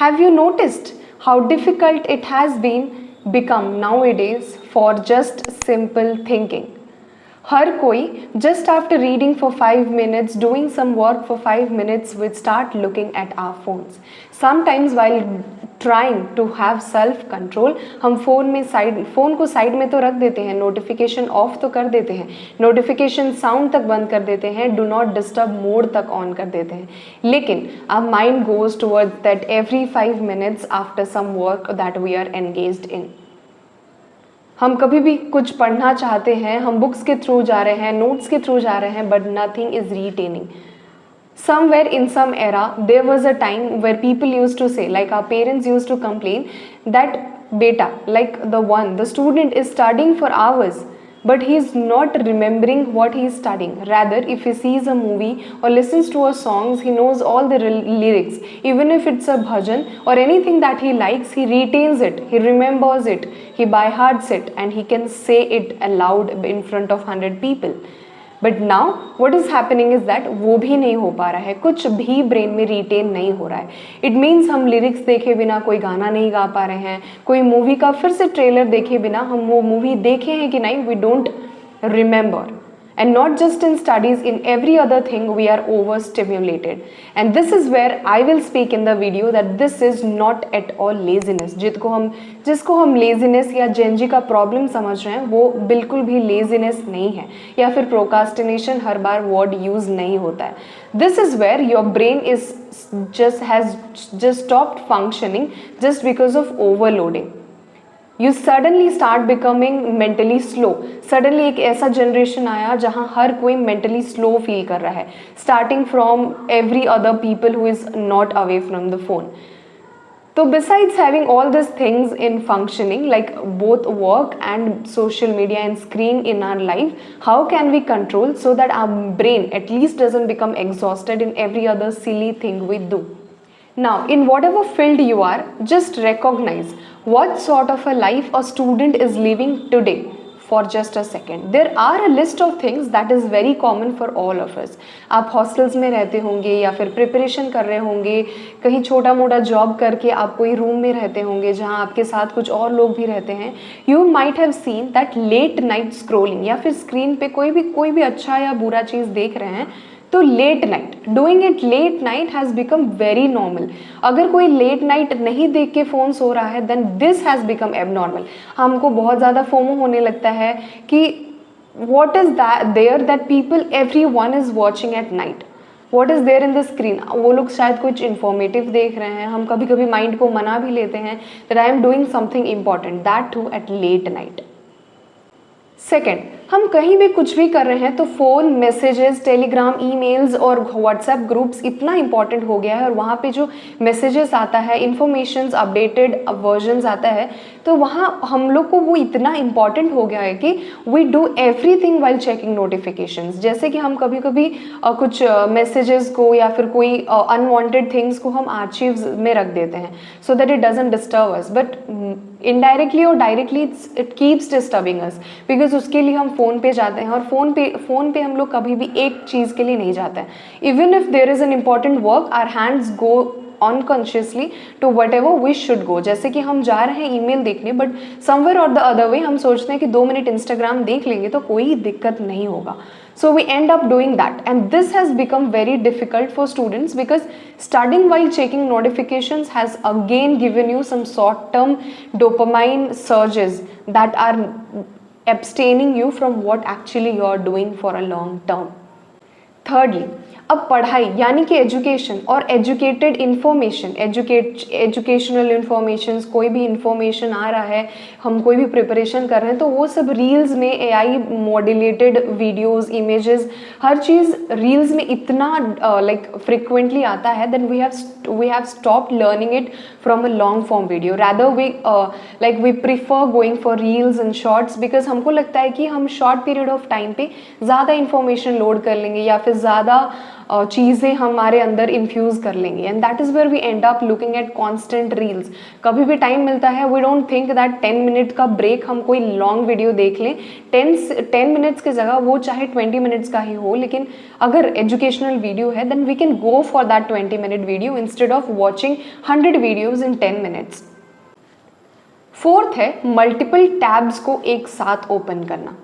Have you noticed how difficult it has become nowadays for just simple thinking? हर कोई just after reading for 5 minutes, doing some work for 5 minutes, would start looking at our phones. Sometimes while trying to have self control, हम phone को side में तो रख देते हैं, notification of तो कर देते हैं, नोटिफिकेशन साउंड तक बंद कर देते हैं, डू नॉट डिस्टर्ब मोड तक ऑन कर देते हैं, लेकिन our mind goes towards that every 5 minutes after some work that we are engaged in. हम कभी भी कुछ पढ़ना चाहते हैं, हम बुक्स के थ्रू जा रहे हैं, नोट्स के थ्रू जा रहे हैं, but nothing is retaining. Somewhere in some era, there was a time where people used to say, like our parents used to complain that beta, like the student is studying for hours, but he is not remembering what he is studying. Rather, if he sees a movie or listens to a songs, he knows all the lyrics. Even if it's a bhajan or anything that he likes, he retains it, he remembers it, he by hearts it, and he can say it aloud in front of 100 people. But now what is happening is that वो भी नहीं हो पा रहा है, कुछ भी brain में रिटेन नहीं हो रहा है. इट मीन्स हम लिरिक्स देखे बिना कोई गाना नहीं गा पा रहे हैं, कोई मूवी का फिर से ट्रेलर देखे बिना हम वो मूवी देखे हैं कि नहीं, we don't remember. And not just in studies, in every other thing we are overstimulated. And this is where I will speak in the video that this is not at all laziness. जिसको हम laziness या Gen Z का problem समझ रहे हैं, वो बिल्कुल भी laziness नहीं है, या फिर procrastination हर बार word use नहीं होता है. This is where your brain has just stopped functioning just because of overloading. You suddenly start becoming mentally slow. Suddenly एक ऐसा generation आया जहाँ हर कोई mentally slow feel कर रहा है, starting from every other people who is not away from the phone. So besides having all these things in functioning, like both work and social media and screen in our life, how can we control so that our brain at least doesn't become exhausted in every other silly thing we do? Now, in whatever field you are, just recognize what sort of a life a student is living today for just a second. There are a list of things that is very common for all of us. आप hostels में रहते होंगे या फिर preparation कर रहे होंगे, कहीं छोटा मोटा जॉब करके आप कोई रूम में रहते होंगे जहाँ आपके साथ कुछ और लोग भी रहते हैं. You might have seen that late night scrolling, या फिर स्क्रीन पे कोई भी अच्छा या बुरा चीज़ देख रहे हैं, तो late night, doing it late night has become very normal. अगर कोई लेट नाइट नहीं देख के फ़ोन सो रहा है, then this has become abnormal. हमको बहुत ज़्यादा फोमो होने लगता है कि what is there that people everyone is watching at night, what is there in the screen. वो लोग शायद कुछ इन्फॉर्मेटिव देख रहे हैं. हम कभी कभी माइंड को मना भी लेते हैं that I am doing something important, that too at late night. Second, हम कहीं भी कुछ भी कर रहे हैं तो फ़ोन, मैसेजेस, टेलीग्राम, ईमेल्स और व्हाट्सएप ग्रुप्स इतना इंपॉर्टेंट हो गया है, और वहाँ पे जो मैसेजेस आता है, इन्फॉर्मेशंस, अपडेटेड वर्जन्स आता है, तो वहाँ हम लोग को वो इतना इंपॉर्टेंट हो गया है कि we do everything while checking notifications. जैसे कि हम कभी कभी कुछ मैसेजेस को या फिर कोई अनवांटेड थिंग्स को हम आर्चीव्स में रख देते हैं so that it doesn't disturb us, but indirectly और directly it keeps disturbing us, because उसके लिए हम फ़ोन पे जाते हैं, और फ़ोन पे हम लोग कभी भी एक चीज़ के लिए नहीं जाते हैं. Even if there is an important work, our hands go unconsciously to whatever we should go. जैसे कि हम जा रहे हैं ईमेल देखने, बट समवेयर और द अदर वे हम सोचते हैं कि 2 मिनट इंस्टाग्राम देख लेंगे तो कोई दिक्कत नहीं होगा. So we end up doing that, and this has become very difficult for students because studying while checking notifications has again given you some short-term dopamine surges that are abstaining you from what actually you are doing for a long term. Thirdly, अब पढ़ाई यानी कि education और educated information, educational information, कोई भी information आ रहा है, हम कोई भी प्रिपरेशन कर रहे हैं, तो वो सब रील्स में एआई मॉड्यूलेटेड वीडियोस, इमेजेस, हर चीज़ रील्स में इतना लाइक फ्रिक्वेंटली आता है, then we have stopped learning it from a long form video. Rather we prefer going for reels and shorts, because हमको लगता है कि हम शॉर्ट पीरियड ऑफ टाइम पे ज़्यादा इन्फॉर्मेशन लोड कर लेंगे या फिर ज़्यादा चीज़ें हमारे अंदर इन्फ्यूज़ कर लेंगे, and that is where we end up looking at constant reels. कभी भी टाइम मिलता है, we don't think that 10 minute का ब्रेक हम कोई लॉन्ग वीडियो देख लें. 10 मिनट्स की जगह वो चाहे 20 मिनट्स का ही हो, लेकिन अगर एजुकेशनल वीडियो है then we can go for that 20 minute video instead of watching 100 videos in 10 minutes. Fourth है मल्टीपल टैब्स को एक साथ ओपन करना.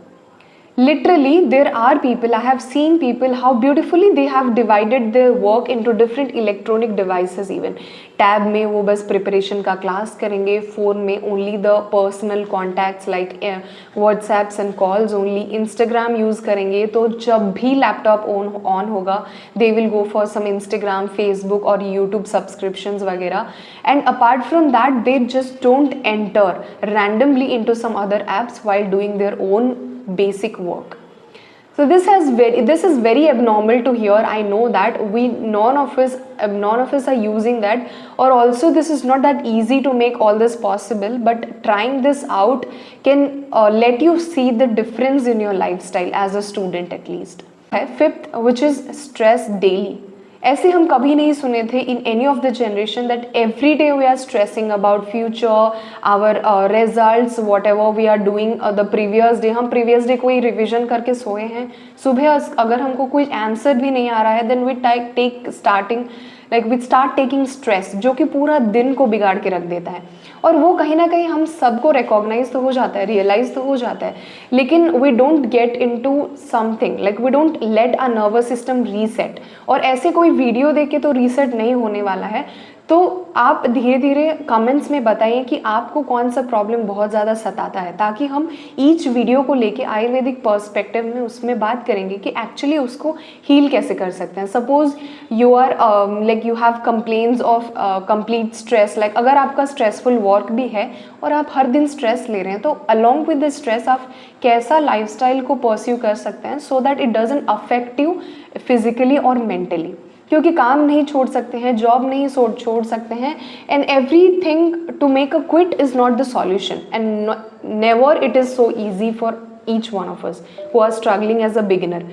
Literally, there are people, I have seen people how beautifully they have divided their work into different electronic devices even. Tab में वो बस preparation का class करेंगे, फ़ोन में only the personal contacts like WhatsApps and calls only, Instagram use करेंगे तो जब भी लैपटॉप ऑन होगा they will go for some Instagram, Facebook और यूट्यूब सब्सक्रिप्शंस वगैरह. And apart from that they just don't enter randomly into some other apps while doing their own basic work. So this is very abnormal to hear. I know that none of us are using that, or also this is not that easy to make all this possible, but trying this out can let you see the difference in your lifestyle as a student at least. Fifth, which is stress daily. ऐसे हम कभी नहीं सुने थे in any of the generation that every day we are stressing about future, our results, whatever we are doing the previous day. हम previous day कोई revision करके सोए हैं, सुबह अगर हमको कोई आंसर भी नहीं आ रहा है then we start taking stress, जो कि पूरा दिन को बिगाड़ के रख देता है. और वो कहीं ना कहीं हम सबको रिकॉग्नाइज तो हो जाता है, रियलाइज तो हो जाता है, लेकिन we don't get into something, like we don't let a nervous system reset. और ऐसे कोई वीडियो देख के तो रीसेट नहीं होने वाला है. तो आप धीरे धीरे कमेंट्स में बताइए कि आपको कौन सा प्रॉब्लम बहुत ज़्यादा सताता है, ताकि हम ईच वीडियो को लेके आयुर्वेदिक पर्सपेक्टिव में उसमें बात करेंगे कि एक्चुअली उसको हील कैसे कर सकते हैं. Suppose you are like you have complaints of complete stress, like अगर आपका स्ट्रेसफुल वर्क भी है और आप हर दिन स्ट्रेस ले रहे हैं, तो अलॉन्ग विद द स्ट्रेस आप कैसा लाइफस्टाइल को परस्यू कर सकते हैं so that it doesn't affect you physically और मेंटली. क्योंकि काम नहीं छोड़ सकते हैं, जॉब नहीं छोड़ सकते हैं, and everything to make a quit is not the solution, and never it is so easy for each one of us who are struggling as a beginner.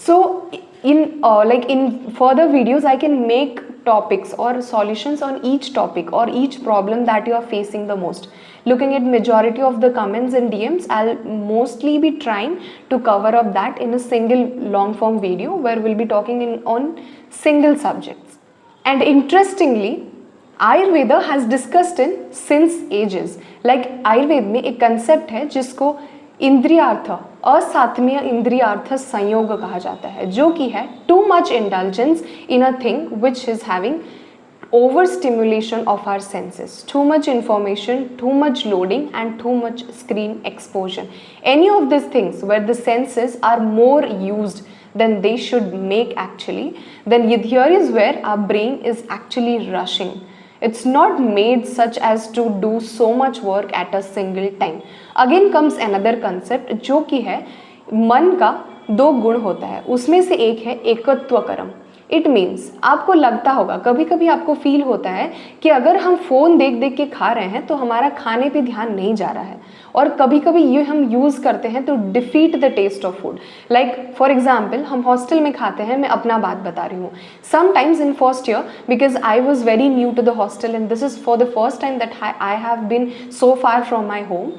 So in further videos I can make topics or solutions on each topic or each problem that you are facing the most. Looking at majority of the comments and DMs, I'll mostly be trying to cover up that in a single long form video where we'll be talking on single subjects. And interestingly, Ayurveda has discussed in since ages. Like Ayurveda में एक concept है जिसको इंद्रियार्थ, असात्मीय इंद्रियार्थ संयोग कहा जाता है, जो कि है too much indulgence in a thing which is having over stimulation of our senses, too much information, too much loading and too much screen exposure. Any of this things where the senses are more used than they should make actually, then here is where our brain is actually rushing. It's not made such as to do so much work at a single time. Again comes another concept जो कि है मन का दो गुण होता है, उसमें से एक है एकत्व कर्म. इट मीन्स आपको लगता होगा, कभी कभी आपको फील होता है कि अगर हम फ़ोन देख देख के खा रहे हैं तो हमारा खाने पे ध्यान नहीं जा रहा है, और कभी कभी ये हम यूज़ करते हैं to defeat the taste of food. Like for example हम हॉस्टल में खाते हैं, मैं अपना बात बता रही हूँ. Sometimes in first year, because I was very new to the hostel and this is for the first time that I have been so far from my home.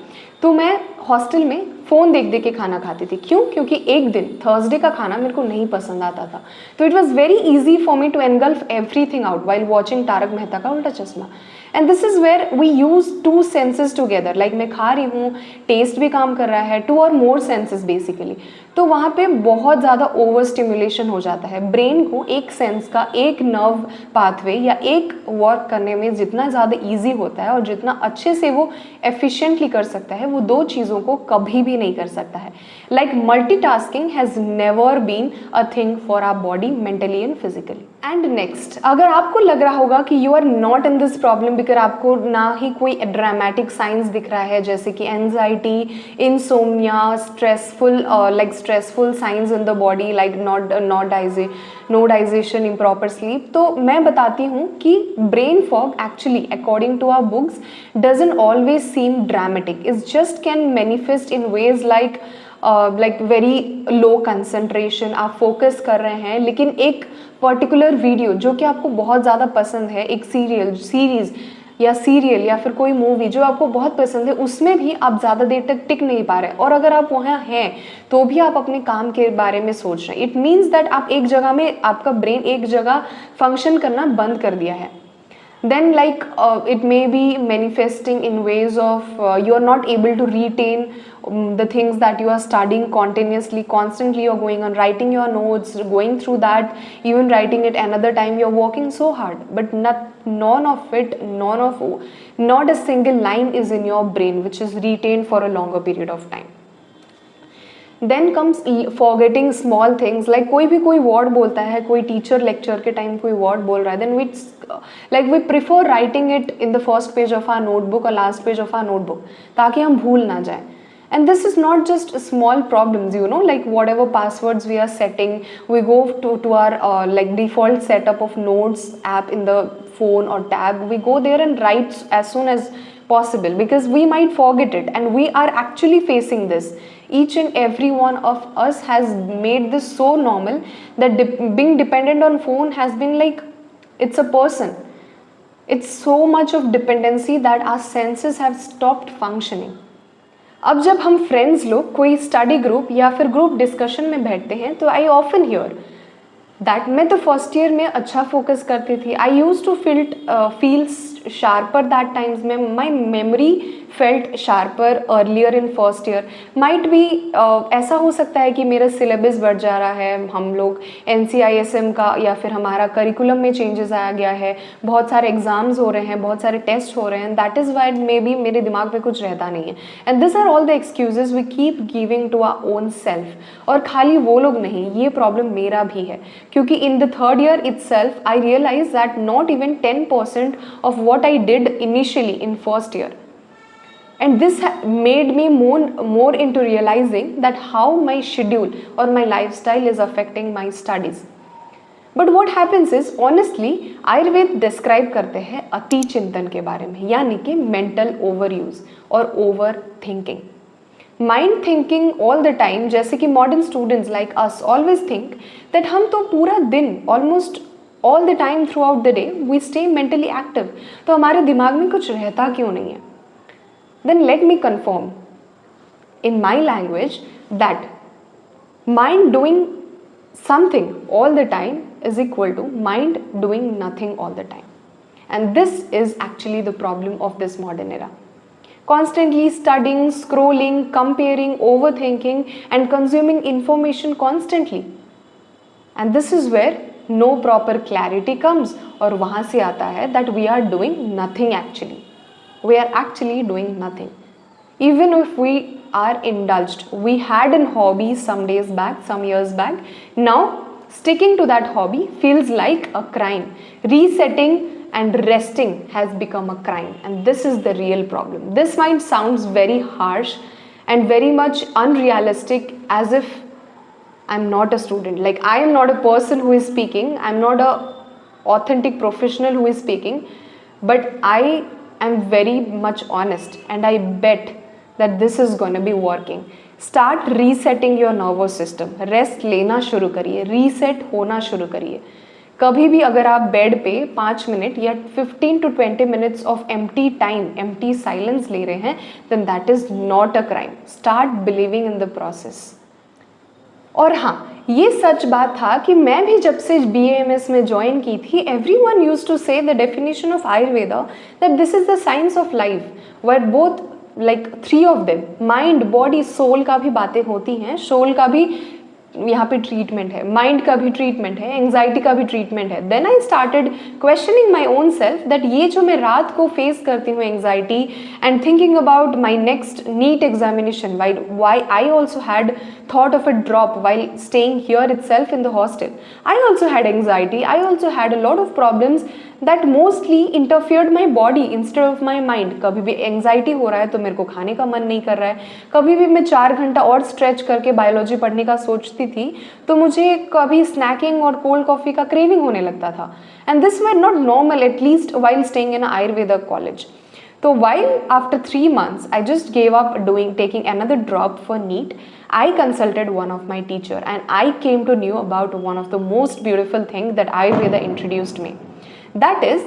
तो मैं हॉस्टल में फ़ोन देख देख के खाना खाती थी. क्यों? क्योंकि एक दिन थर्सडे का खाना मेरे को नहीं पसंद आता था. तो it was very easy for me to engulf everything out while watching Taarak Mehta Ka Ooltah Chashmah. And this is where we use to senses together. Like मैं खा रही हूँ, टेस्ट भी काम कर रहा है, टू और मोर सेंसेस बेसिकली. तो वहाँ पे बहुत ज़्यादा ओवर स्टिमुलेशन हो जाता है. ब्रेन को एक सेंस का, एक नर्व पाथवे या एक वर्क करने में जितना ज़्यादा ईजी होता है और जितना अच्छे से वो एफिशिएंटली कर सकता है, वो दो चीज़ों को कभी भी नहीं कर सकता है. Like multitasking has never been a thing for our body mentally and physically. And next, अगर आपको लग रहा होगा कि you are not in this problem because आपको ना ही कोई ड्रामेटिक साइंस दिख रहा है जैसे कि anxiety, insomnia, stressful science in the body like no digestion, improper sleep, तो मैं बताती हूँ कि brain fog actually according to our books doesn't always seem dramatic. It's just can manifest in ways like like very low concentration, आप focus कर रहे हैं, लेकिन एक पर्टिकुलर वीडियो जो कि आपको बहुत ज़्यादा पसंद है, एक सीरीज़ या सीरियल या फिर कोई मूवी जो आपको बहुत पसंद है, उसमें भी आप ज़्यादा देर तक टिक नहीं पा रहे, और अगर आप वहाँ हैं तो भी आप अपने काम के बारे में सोच रहे हैं, इट मीन्स दैट आप एक जगह में, आपका ब्रेन एक जगह फंक्शन करना बंद कर दिया है. Then like it may be manifesting in ways of you are not able to retain the things that you are studying continuously, constantly you're going on writing your notes, going through that, even writing it another time, you're working so hard, but not a single line is in your brain which is retained for a longer period of time. Then comes forgetting small things, like कोई word बोलता है, कोई teacher lecture के time कोई word बोल रहा है, then we prefer writing it in the first page of our notebook और last page of our notebook, ताकि हम भूल ना जाए. And this is not just small problems, like whatever passwords we are setting, we go to our like default setup of notes app in the phone or tab, we go there and write as soon as possible because we might forget it, and we are actually facing this. Each and every one of us has made this so normal that being dependent on phone has been like it's a person. It's so much of dependency that our senses have stopped functioning. अब जब हम friends लोग कोई study group या फिर group discussion में बैठते हैं तो आई ऑफन हियर दैट मैं तो फर्स्ट ईयर में अच्छा फोकस करती थी, I use to feel sharper that times में, my memory felt sharper earlier in first year. Might be ऐसा हो सकता है कि मेरा सिलेबस बढ़ जा रहा है, हम लोग NCISM का या फिर हमारा करिकुलम में चेंजेस आ गया है, बहुत सारे एग्जाम्स हो रहे हैं, बहुत सारे टेस्ट हो रहे हैं, that is why maybe मेरे दिमाग में कुछ रहता नहीं है. And this are all the excuses we keep giving to our own self. और खाली वो लोग नहीं, ये प्रॉब्लम मेरा भी है, क्योंकि in the third year itself I realized that not even 10% of what I did initially in first year, and this made me more into realizing that how my schedule or my lifestyle is affecting my studies. But what happens is, honestly, Ayurveda describe करते हैं अति चिंतन के बारे में, यानी कि mental over use और over thinking. Mind thinking all the time, जैसे कि modern students like us always think that हम तो पूरा दिन almost all the time throughout the day we stay mentally active, तो हमारे दिमाग में कुछ रहता क्यों नहीं है. Then let me confirm in my language that mind doing something all the time is equal to mind doing nothing all the time. And this is actually the problem of this modern era. Constantly studying, scrolling, comparing, overthinking and consuming information constantly. And this is where no proper clarity comes. और वहाँ से आता है that we are doing nothing actually. We are actually doing nothing. Even if we are indulged, we had a hobby some days back, some years back. Now sticking to that hobby feels like a crime. Resetting and resting has become a crime, and this is the real problem. This might sounds very harsh and very much unrealistic, as if I'm not a student, like I am not a person who is speaking, I'm not a authentic professional who is speaking, but I am very much honest, and I bet that this is going to be working. Start resetting your nervous system. Rest लेना शुरू करिए, reset होना शुरू करिए. कभी भी अगर आप बेड पे 5 मिनट या 15 to 20 minutes of empty time, empty silence ले रहे हैं, then that is not a crime. Start believing in the process. और हाँ, ये सच बात था कि मैं भी जब से BAMS में ज्वाइन की थी, everyone used to say the definition of Ayurveda that this is the science of life, where both like 3 of them, mind, body, soul का भी बातें होती हैं. सोल का भी यहाँ पे ट्रीटमेंट है, माइंड का भी ट्रीटमेंट है, एंग्जाइटी का भी ट्रीटमेंट है. Then I started questioning my own self that ये जो मैं रात को फेस करती हूँ anxiety and thinking about my next NEET examination, why I also had thought of a drop while staying here itself in the hostel. I also had anxiety, I also had a lot of problems that mostly interfered my body instead of my mind. कभी भी anxiety हो रहा है तो मेरे को खाने का मन नहीं कर रहा है, कभी भी मैं 4 घंटा और स्ट्रेच करके बायोलॉजी पढ़ने का सोचती थी तो मुझे कभी स्नैकिंग और कोल्ड कॉफ़ी का क्रेविंग होने लगता था. And this were not normal, at least while staying in an Ayurveda college. So while after 3 months I just gave up taking another drop for NEET, I consulted one of my teacher and I came to know about one of the most beautiful thing that Ayurveda introduced me. That is,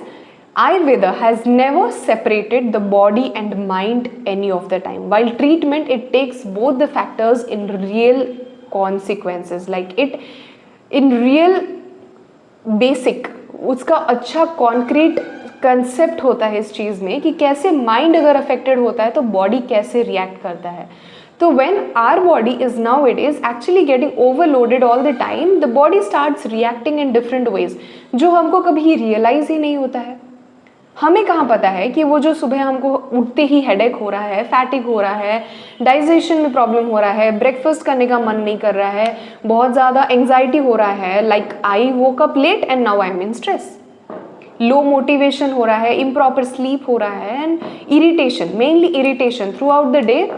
Ayurveda has never separated the body and mind any of the time. While treatment, it takes both the factors in real consequences, like it in real basic, उसका अच्छा concrete concept होता है इस चीज़ में कि कैसे mind अगर affected होता है तो बॉडी कैसे रिएक्ट करता है. तो when our body is nowadays actually getting overloaded all the time, the body starts reacting in different ways, जो हमको कभी रियलाइज ही नहीं होता है. हमें कहाँ पता है कि वो जो सुबह हमको उठते ही हेडेक हो रहा है, फैटिक हो रहा है, डाइजेशन में प्रॉब्लम हो रहा है, ब्रेकफास्ट करने का मन नहीं कर रहा है, बहुत ज़्यादा एंग्जाइटी हो रहा है, like I woke up late and now I am in stress, low motivation हो रहा है, इम्प्रॉपर स्लीप हो रहा है, and irritation, mainly irritation throughout the day.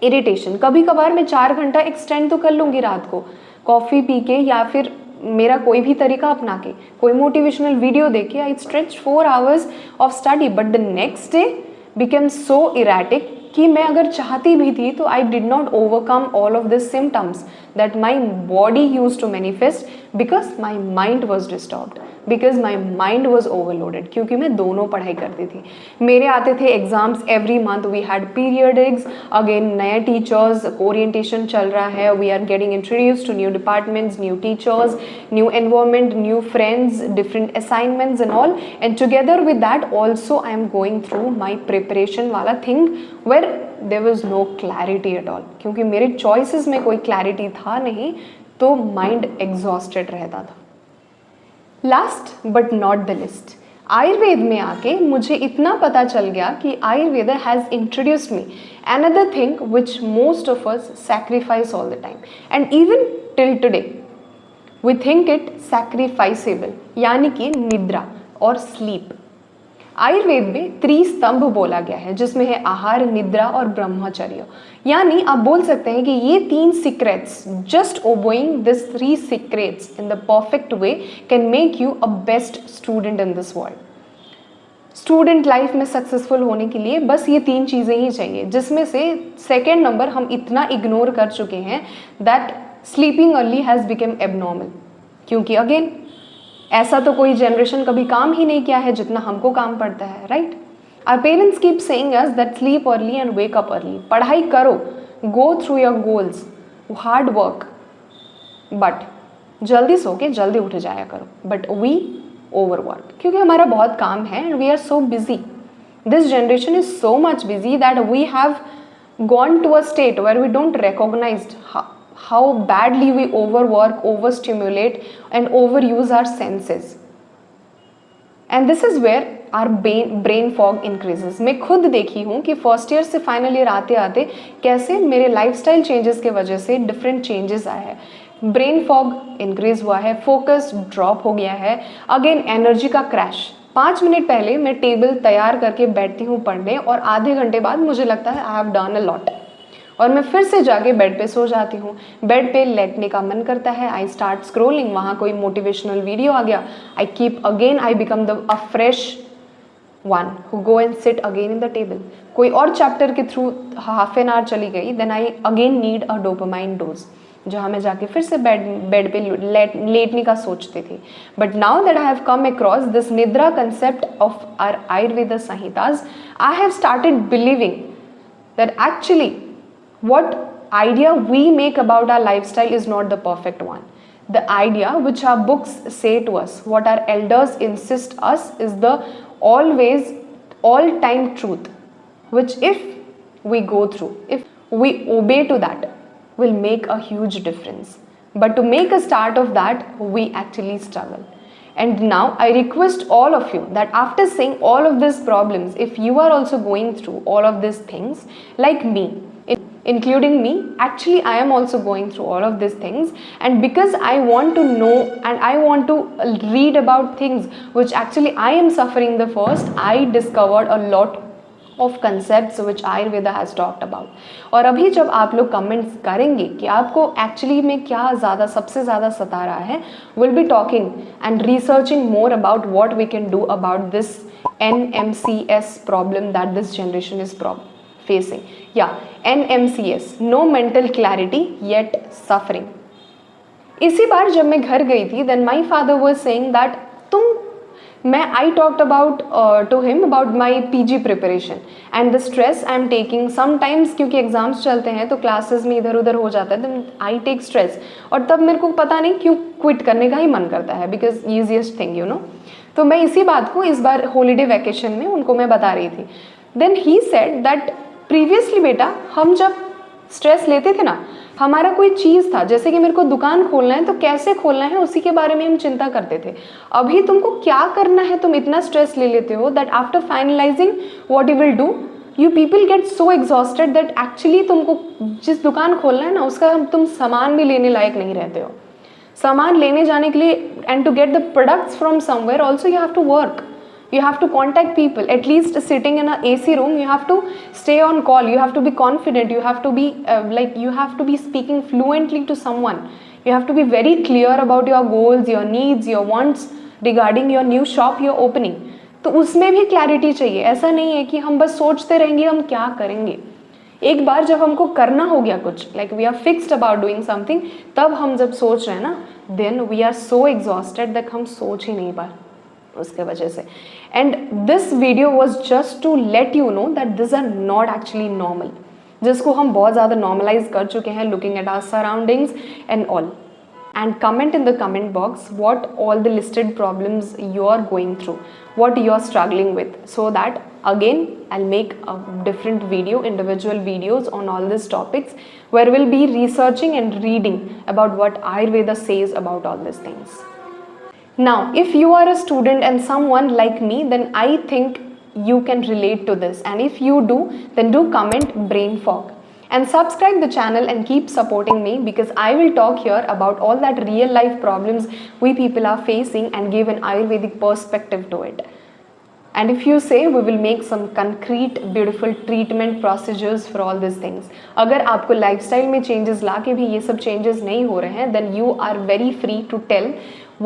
Irritation कभी कभार मैं 4 घंटा एक्सटेंड तो कर लूँगी रात को, कॉफ़ी पी के या फिर मेरा कोई भी तरीका अपना के, कोई मोटिवेशनल वीडियो देख के I stretch 4 hours of study, but the next day become so erratic कि मैं अगर चाहती भी थी तो I did not overcome all of this symptoms that my body use to manifest because my mind was disturbed, because my mind was overloaded. क्योंकि मैं दोनों पढ़ाई करती थी. मेरे आते थे exams every month, we had periodics, again नए टीचर्स, ओरिएंटेशन चल रहा है, we are getting introduce to new departments, new teachers, new environment, new friends, different assignments and all. And together with that also I am going through my preparation वाला thing where there was no clarity at all. क्योंकि मेरे choices में कोई clarity था नहीं, तो mind exhausted रहता था. Last but not the least, Ayurveda में आके मुझे इतना पता चल गया कि Ayurveda has introduced me another thing which most of us sacrifice all the time and even till today we think it sacrificeable, यानी कि निद्रा और स्लीप. आयुर्वेद में त्रिस्तंभ बोला गया है, जिसमें है आहार, निद्रा और ब्रह्मचर्य. यानी आप बोल सकते हैं कि ये 3 secrets, just obeying this 3 secrets in the perfect way can make you a best student in this world. Student life में सक्सेसफुल होने के लिए बस ये 3 चीज़ें ही चाहिए, जिसमें से सेकेंड नंबर हम इतना इग्नोर कर चुके हैं that sleeping early has become abnormal. क्योंकि अगेन ऐसा तो कोई जनरेशन कभी काम ही नहीं किया है जितना हमको काम पड़ता है, right? Our parents keep saying us that sleep early and wake up early. पढ़ाई करो, go through your goals, hard work, but जल्दी सो के जल्दी उठ जाया करो. बट वी ओवर वर्क, क्योंकि हमारा बहुत काम है and we are so busy. This generation is so much busy that we have gone to a state where we don't recognise how badly we overwork, overstimulate and overuse our senses. And this is where our brain fog increases. मैं खुद देखी हूँ कि first year से final year आते आते कैसे मेरे लाइफस्टाइल चेंजेस के वजह से डिफरेंट चेंजेस आए हैं. ब्रेन फॉग इंक्रीज हुआ है, फोकस ड्रॉप हो गया है, अगेन एनर्जी का क्रैश. 5 मिनट पहले मैं टेबल तैयार करके बैठती हूँ पढ़ने और आधे घंटे बाद मुझे लगता है I have done a lot, और मैं फिर से जाके बेड पे सो जाती हूँ. बेड पे लेटने का मन करता है, आई स्टार्ट स्क्रोलिंग, वहाँ कोई मोटिवेशनल वीडियो आ गया, I keep again, I become a fresh one who go and sit again in the table. कोई और चैप्टर के थ्रू हाफ एन आवर चली गई, then I again need a dopamine dose, जहाँ मैं जाके फिर से बेड पे लेटने का सोचती थी. But now that I have come across this निद्रा concept of our Ayurveda Samhitas, I have started believing that actually what idea we make about our lifestyle is not the perfect one. The idea which our books say to us, what our elders insist us, is the always all-time truth, which if we go through, if we obey to that, will make a huge difference. But to make a start of that, we actually struggle. And now I request all of you that after seeing all of these problems, if you are also going through all of these things like me, including me, actually I am also going through all of these things, and because I want to know and I want to read about things which actually I am suffering the first, I discovered a lot of concepts which Ayurveda has talked about. और अभी जब आप लोग comments करेंगे कि आपको actually में क्या सबसे ज़्यादा सता रहा है, we'll be talking and researching more about what we can do about this NMCS problem that this generation is facing. Yeah, NMCS, no mental clarity yet suffering. इसी बार जब मैं घर गई थी, then my father was saying that I talked about to him about my PG preparation and the stress I am taking sometimes, क्योंकि exams चलते हैं तो क्लासेस में इधर उधर हो जाता है, then I take stress, और तब मेरे को पता नहीं क्यों क्विट करने का ही मन करता है, because easiest thing you know. तो मैं इसी बात को इस बार हॉलीडे वैकेशन में उनको मैं बता रही थी. Then he said that previously बेटा हम जब स्ट्रेस लेते थे ना, हमारा कोई चीज़ था, जैसे कि मेरे को दुकान खोलना है तो कैसे खोलना है उसी के बारे में हम चिंता करते थे. अभी तुमको क्या करना है तुम इतना स्ट्रेस ले लेते हो that after finalising what you will do, you people get so exhausted that actually तुमको जिस दुकान खोलना है ना उसका तुम सामान भी लेने लायक नहीं रहते हो. सामान लेने जाने के लिए and to get the products from somewhere also you have to work. You have to contact people. At least sitting in an AC room, you have to stay on call. You have to be confident. You have to be you have to be speaking fluently to someone. You have to be very clear about your goals, your needs, your wants regarding your new shop you're opening. तो उसमें भी clarity चाहिए. ऐसा नहीं है कि हम बस सोचते रहेंगे हम क्या करेंगे. एक बार जब हमको करना हो गया कुछ, like we are fixed about doing something, तब हम जब सोच रहे हैं ना, then we are so exhausted that हम सोच ही नहीं पा उसके वजह से. And this video was just to let you know that this are not actually normal, जिसको हम बहुत ज़्यादा नॉर्मलाइज कर चुके हैं, looking at our surroundings and all. And comment in the comment box what all the listed problems you are going through, what you are struggling with, so that again I'll make a different video, individual videos on all these topics where we'll be researching and reading about what Ayurveda says about all these things. Now, if you are a student and someone like me, then I think you can relate to this, and if you do, then do comment brain fog and subscribe the channel and keep supporting me, because I will talk here about all that real life problems we people are facing and give an Ayurvedic perspective to it. And if you say, we will make some concrete beautiful treatment procedures for all these things. अगर आपको lifestyle में changes ला के भी ये सब changes नहीं हो रहे हैं, then you are very free to tell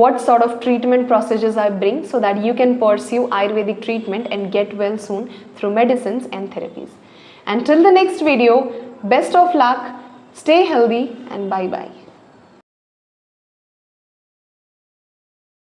what sort of treatment procedures I bring, so that you can pursue Ayurvedic treatment and get well soon through medicines and therapies. Until the next video, best of luck, stay healthy, and bye bye.